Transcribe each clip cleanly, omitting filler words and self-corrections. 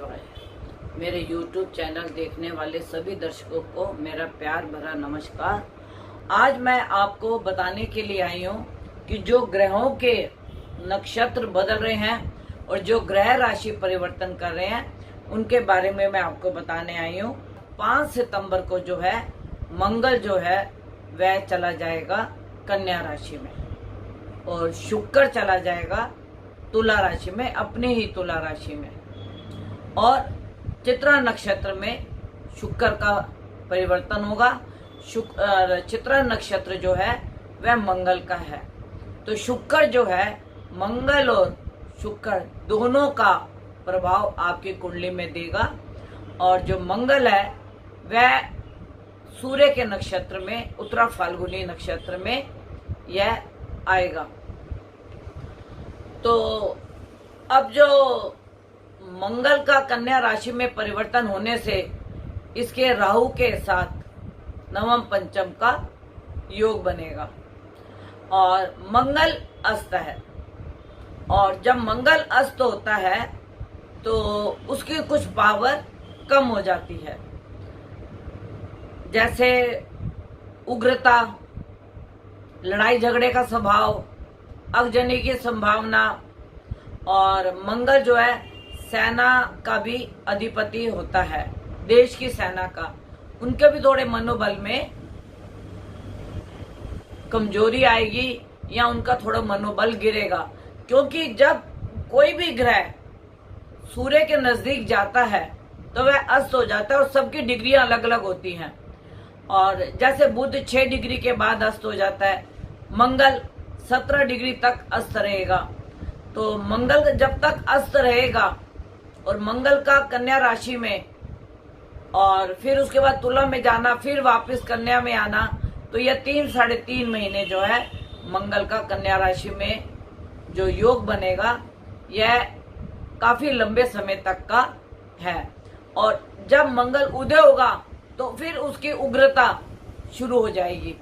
शिवाय। मेरे YouTube channel देखने वाले सभी दर्शकों को मेरा प्यार भरा नमस्कार। आज मैं आपको बताने के लिए आई हूँ कि जो ग्रहों के नक्षत्र बदल रहे हैं और जो ग्रह राशि परिवर्तन कर रहे हैं उनके बारे में मैं आपको बताने आई हूँ। 5 सितंबर को जो है मंगल जो है वह चला जाएगा कन्या राशि में और शुक्र चला जाएगा तुला राशि में, अपनी ही तुला राशि में। और चित्रा नक्षत्र में शुक्र का परिवर्तन होगा। चित्रा नक्षत्र जो है वह मंगल का है, तो शुक्र जो है, मंगल और शुक्र दोनों का प्रभाव आपकी कुंडली में देगा। और जो मंगल है वह सूर्य के नक्षत्र में, उत्तरा फाल्गुनी नक्षत्र में यह आएगा। तो अब जो मंगल का कन्या राशि में परिवर्तन होने से इसके राहु के साथ नवम पंचम का योग बनेगा और मंगल अस्त है। और जब मंगल अस्त होता है तो उसकी कुछ पावर कम हो जाती है, जैसे उग्रता, लड़ाई झगड़े का स्वभाव, अगजनी की संभावना। और मंगल जो है सेना का भी अधिपति होता है, देश की सेना का। उनके भी थोड़े मनोबल में कमजोरी आएगी या उनका थोड़ा मनोबल गिरेगा, क्योंकि जब कोई भी ग्रह सूर्य के नजदीक जाता है तो वह अस्त हो जाता है और सबकी डिग्रियां अलग अलग होती हैं। और जैसे बुध 6 डिग्री के बाद अस्त हो जाता है, मंगल 17 डिग्री तक अस्त रहेगा। तो मंगल जब तक अस्त रहेगा और मंगल का कन्या राशि में और फिर उसके बाद तुला में जाना, फिर वापस कन्या में आना, तो यह 3-3.5 महीने जो है मंगल का कन्या राशि में जो योग बनेगा यह काफी लंबे समय तक का है। और जब मंगल उदय होगा तो फिर उसकी उग्रता शुरू हो जाएगी,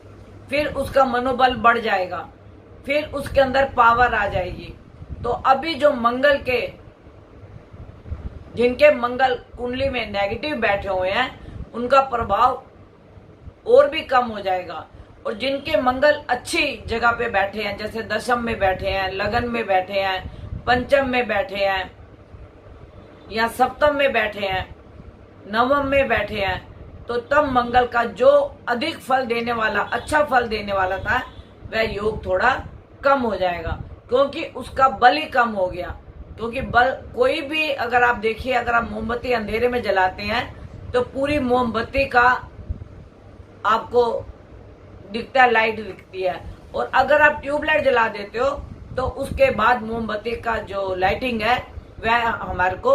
फिर उसका मनोबल बढ़ जाएगा, फिर उसके अंदर पावर आ जाएगी। तो अभी जो मंगल के, जिनके मंगल कुंडली में नेगेटिव बैठे हुए हैं, उनका प्रभाव और भी कम हो जाएगा। और जिनके मंगल अच्छी जगह पे बैठे हैं, जैसे दशम में बैठे हैं, लगन में बैठे हैं, पंचम में बैठे हैं या सप्तम में बैठे हैं, नवम में बैठे हैं, तो तब मंगल का जो अधिक फल देने वाला, अच्छा फल देने वाला था, वह योग थोड़ा कम हो जाएगा, क्योंकि उसका बल ही कम हो गया। क्योंकि बल, कोई भी अगर आप देखिए, अगर आप मोमबत्ती अंधेरे में जलाते हैं तो पूरी मोमबत्ती का आपको दिखता है, लाइट दिखती है। और अगर आप ट्यूबलाइट जला देते हो तो उसके बाद मोमबत्ती का जो लाइटिंग है वह हमारे को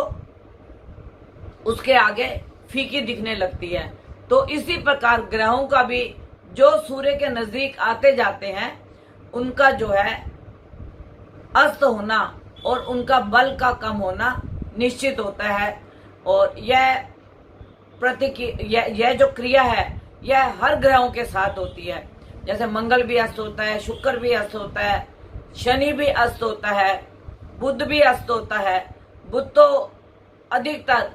उसके आगे फीकी दिखने लगती है। तो इसी प्रकार ग्रहों का भी जो सूर्य के नजदीक आते जाते हैं उनका जो है अस्त होना और उनका बल का कम होना निश्चित होता है। और यह जो क्रिया है यह हर ग्रहों के साथ होती है। जैसे मंगल भी अस्त होता है, शुक्र भी अस्त होता है, शनि भी अस्त होता है, बुध भी अस्त होता है। बुध तो अधिकतर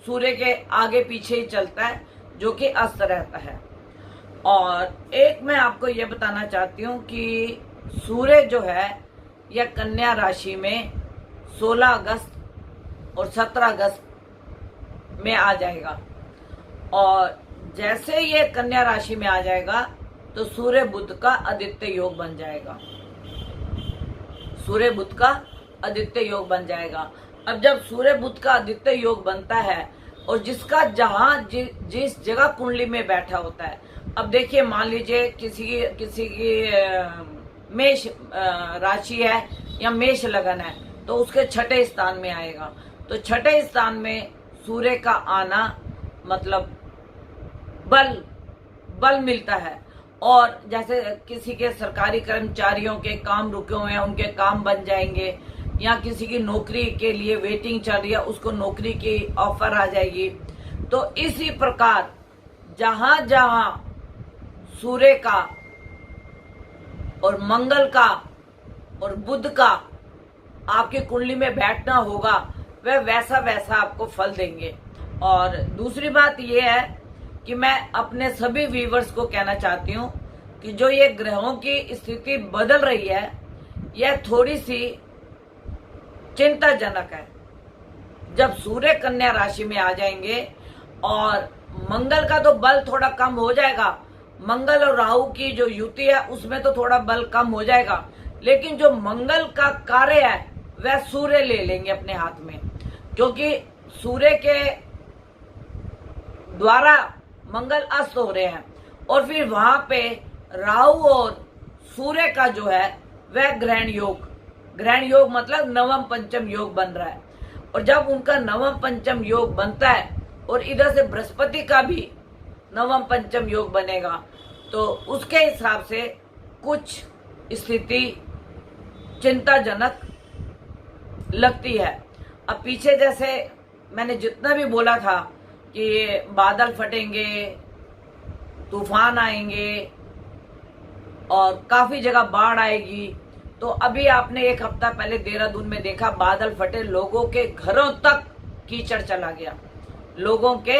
सूर्य के आगे पीछे ही चलता है, जो कि अस्त रहता है। और एक मैं आपको यह बताना चाहती हूँ कि सूर्य जो है यह कन्या राशि में 16 अगस्त और 17 अगस्त में आ जाएगा। और जैसे ये कन्या राशि में आ जाएगा तो सूर्य बुध का आदित्य योग बन जाएगा, सूर्य बुध का आदित्य योग बन जाएगा। अब जब सूर्य बुध का आदित्य योग बनता है और जिसका जिस जगह कुंडली में बैठा होता है, अब देखिए, मान लीजिए किसी की मेष राशि है या मेष लगन है, तो उसके 6ठे स्थान में आएगा। तो 6ठे स्थान में सूर्य का आना मतलब बल मिलता है। और जैसे किसी के सरकारी कर्मचारियों के काम रुके हुए हैं, उनके काम बन जाएंगे, या किसी की नौकरी के लिए वेटिंग चल रही है, उसको नौकरी की ऑफर आ जाएगी। तो इसी प्रकार जहां जहां सूर्य का और मंगल का और बुध का आपकी कुंडली में बैठना होगा, वह वैसा वैसा आपको फल देंगे। और दूसरी बात यह है कि मैं अपने सभी व्यूवर्स को कहना चाहती हूँ कि जो ये ग्रहों की स्थिति बदल रही है, यह थोड़ी सी चिंताजनक है। जब सूर्य कन्या राशि में आ जाएंगे और मंगल का तो बल थोड़ा कम हो जाएगा, मंगल और राहु की जो युति है उसमें तो थोड़ा बल कम हो जाएगा, लेकिन जो मंगल का कार्य है वह सूर्य ले लेंगे अपने हाथ में, क्योंकि सूर्य के द्वारा मंगल अस्त हो रहे हैं और फिर वहां पे राहु और सूर्य का जो है वह ग्रहण योग मतलब नवम पंचम योग बन रहा है। और जब उनका नवम पंचम योग बनता है और इधर से बृहस्पति का भी नवम पंचम योग बनेगा, तो उसके हिसाब से कुछ स्थिति चिंताजनक लगती है। अब पीछे जैसे मैंने जितना भी बोला था कि बादल फटेंगे, तूफान आएंगे और काफी जगह बाढ़ आएगी, तो अभी आपने एक हफ्ता पहले देहरादून में देखा बादल फटे, लोगों के घरों तक कीचड़ चला गया, लोगों के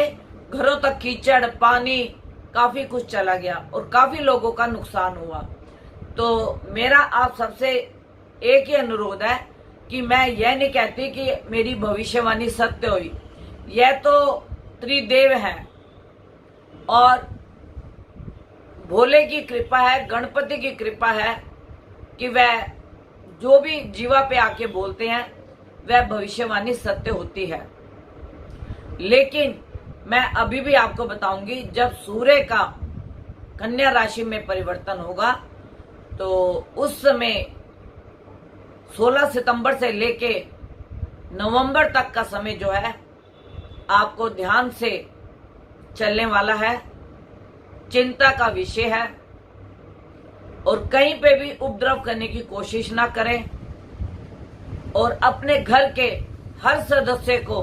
घरों तक कीचड़, पानी, काफी कुछ चला गया और काफी लोगों का नुकसान हुआ। तो मेरा आप सबसे एक ही अनुरोध है कि मैं यह नहीं कहती कि मेरी भविष्यवाणी सत्य हुई, यह तो त्रिदेव हैं और भोले की कृपा है, गणपति की कृपा है कि वह जो भी जीवा पे आके बोलते हैं वह भविष्यवाणी सत्य होती है। लेकिन मैं अभी भी आपको बताऊंगी, जब सूर्य का कन्या राशि में परिवर्तन होगा तो उस समय 16 सितंबर से लेके नवंबर तक का समय जो है आपको ध्यान से चलने वाला है, चिंता का विषय है। और कहीं पे भी उपद्रव करने की कोशिश ना करें और अपने घर के हर सदस्य को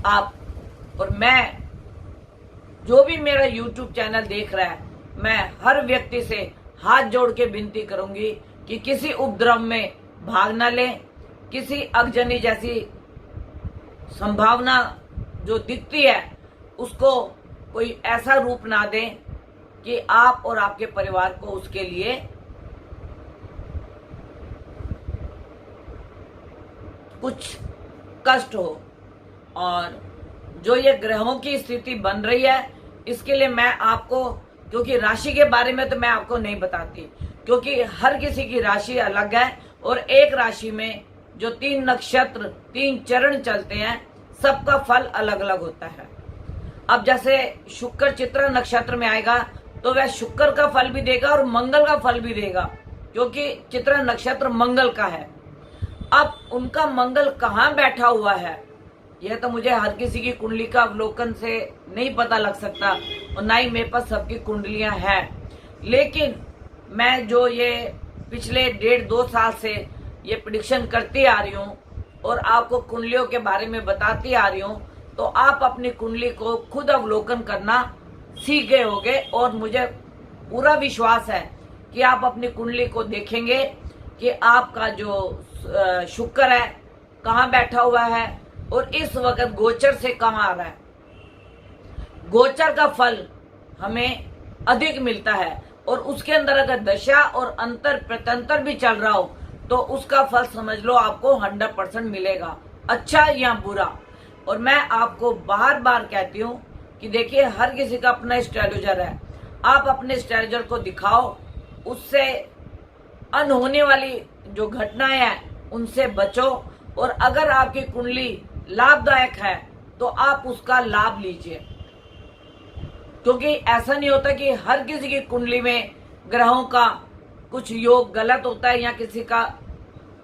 आप और मैं, जो भी मेरा YouTube चैनल देख रहा है, मैं हर व्यक्ति से हाथ जोड़ के विनती करूंगी कि किसी उपद्रव में भाग न लें, किसी अगजनी जैसी संभावना जो दिखती है उसको कोई ऐसा रूप ना दें कि आप और आपके परिवार को उसके लिए कुछ कष्ट हो। और जो ये ग्रहों की स्थिति बन रही है इसके लिए मैं आपको, क्योंकि राशि के बारे में तो मैं आपको नहीं बताती, क्योंकि हर किसी की राशि अलग है और एक राशि में जो 3 नक्षत्र 3 चरण चलते हैं सबका फल अलग अलग होता है। अब जैसे शुक्र चित्रा नक्षत्र में आएगा तो वह शुक्र का फल भी देगा और मंगल का फल भी देगा, क्योंकि चित्रा नक्षत्र मंगल का है। अब उनका मंगल कहाँ बैठा हुआ है यह तो मुझे हर किसी की कुंडली का अवलोकन से नहीं पता लग सकता और ना ही मेरे पास सबकी कुंडलियां हैं, लेकिन मैं जो ये पिछले 1.5-2 साल से ये प्रेडिक्शन करती आ रही हूँ और आपको कुंडलियों के बारे में बताती आ रही हूँ, तो आप अपनी कुंडली को खुद अवलोकन करना सीख गए होंगे। और मुझे पूरा विश्वास है कि आप अपनी कुंडली को देखेंगे कि आपका जो शुक्र है कहाँ बैठा हुआ है और इस वक्त गोचर से कहाँ आ रहा है। गोचर का फल हमें अधिक मिलता है और उसके अंदर अगर दशा और अंतर प्रत्यंतर भी चल रहा हो तो उसका फल समझ लो आपको 100% मिलेगा, अच्छा या बुरा। और मैं आपको बार बार कहती हूँ कि देखिए हर किसी का अपना एस्ट्रोलॉजर है, आप अपने एस्ट्रोलॉजर को दिखाओ, उससे अनहोने वाली जो घटनाएं हैं उनसे बचो और अगर आपकी कुंडली लाभदायक है तो आप उसका लाभ लीजिए, क्योंकि ऐसा नहीं होता कि हर किसी की कुंडली में ग्रहों का कुछ योग गलत होता है या किसी का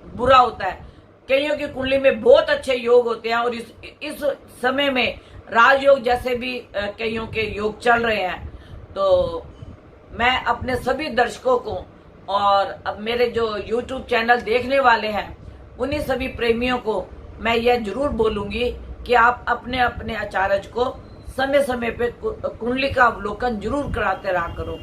बुरा होता है। कईयों की कुंडली में बहुत अच्छे योग होते हैं और इस समय में राजयोग जैसे भी कईयों के योग चल रहे हैं। तो मैं अपने सभी दर्शकों को और अब मेरे जो YouTube चैनल देखने वाले हैं उन्हीं सभी प्रेमियों को मैं यह जरूर बोलूंगी कि आप अपने अपने आचार्य को समय समय पे कुंडली का अवलोकन जरूर कराते रहा करो,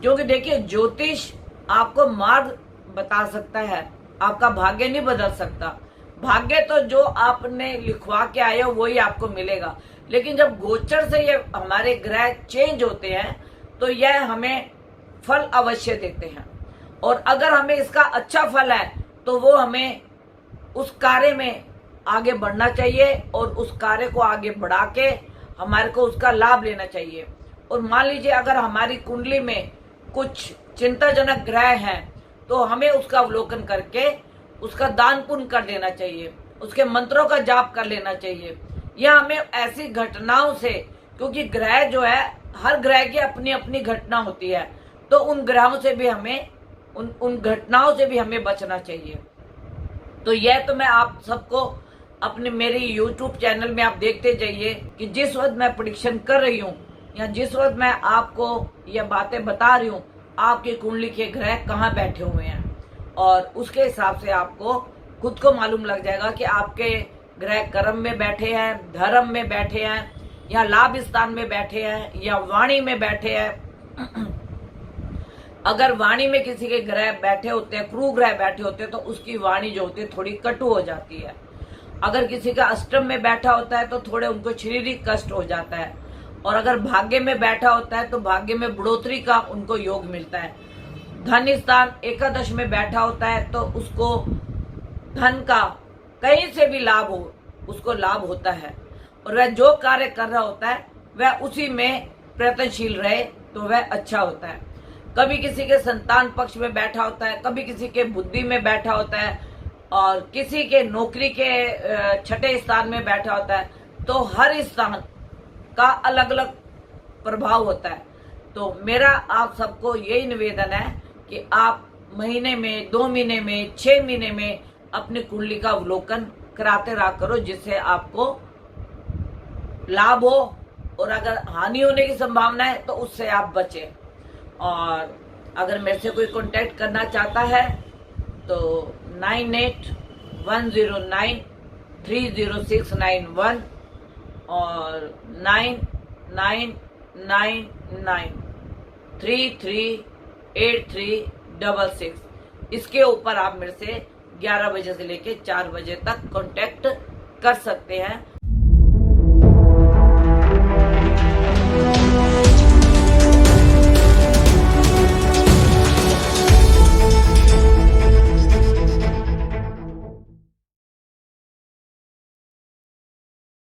क्योंकि देखिए ज्योतिष आपको मार्ग बता सकता है, आपका भाग्य नहीं बदल सकता, भाग्य तो जो आपने लिखवा के आए हो वही आपको मिलेगा, लेकिन जब गोचर से ये हमारे ग्रह चेंज होते हैं तो यह हमें फल अवश्य देते हैं। और अगर हमें इसका अच्छा फल है तो वो हमें उस कार्य में आगे बढ़ना चाहिए और उस कार्य को आगे बढ़ा के हमारे को उसका लाभ लेना चाहिए। और मान लीजिए अगर हमारी कुंडली में कुछ चिंताजनक ग्रह हैं तो हमें उसका अवलोकन करके उसका दान पुण्य कर देना चाहिए, उसके मंत्रों का जाप कर लेना चाहिए। यह हमें ऐसी घटनाओं से, क्योंकि ग्रह जो है हर ग्रह की अपनी अपनी घटना होती है, तो उन ग्रहों से भी हमें उन घटनाओं से भी हमें बचना चाहिए। तो यह तो मैं आप सबको अपने मेरे YouTube चैनल में आप देखते जाइए कि जिस वक्त मैं प्रेडिक्शन कर रही हूँ या जिस वक्त मैं आपको यह बातें बता रही हूँ, आपकी कुंडली के ग्रह कहाँ बैठे हुए हैं, और उसके हिसाब से आपको खुद को मालूम लग जाएगा कि आपके ग्रह कर्म में बैठे हैं, धर्म में बैठे हैं, या लाभ स्थान में बैठे हैं, या वाणी में बैठे हैं। अगर वाणी में किसी के ग्रह बैठे होते हैं, क्रूर ग्रह बैठे होते हैं, तो उसकी वाणी जो होती है थोड़ी कटु हो जाती है। अगर किसी का अष्टम में बैठा होता है तो थोड़े उनको शारीरिक कष्ट हो जाता है। और अगर भाग्य में बैठा होता है तो भाग्य में बढ़ोतरी का उनको योग मिलता है। धन स्थान एकादश में बैठा होता है तो उसको धन का कहीं से भी लाभ हो, उसको लाभ होता है। और वह जो कार्य कर रहा होता है वह उसी में प्रयत्नशील रहे तो वह अच्छा होता है। कभी किसी के संतान पक्ष में बैठा होता है, कभी किसी के बुद्धि में बैठा होता है, और किसी के नौकरी के छठे स्थान में बैठा होता है। तो हर स्थान का अलग अलग प्रभाव होता है। तो मेरा आप सबको यही निवेदन है कि आप महीने में, 2 महीने में, 6 महीने में अपनी कुंडली का अवलोकन कराते रहा करो, जिससे आपको लाभ हो। और अगर हानि होने की संभावना है तो उससे आप बचें। और अगर मेरे से कोई कांटेक्ट करना चाहता है तो 9810930691 और 9999338366 इसके ऊपर आप मेरे से 11 बजे से लेके 4 बजे तक कांटेक्ट कर सकते हैं।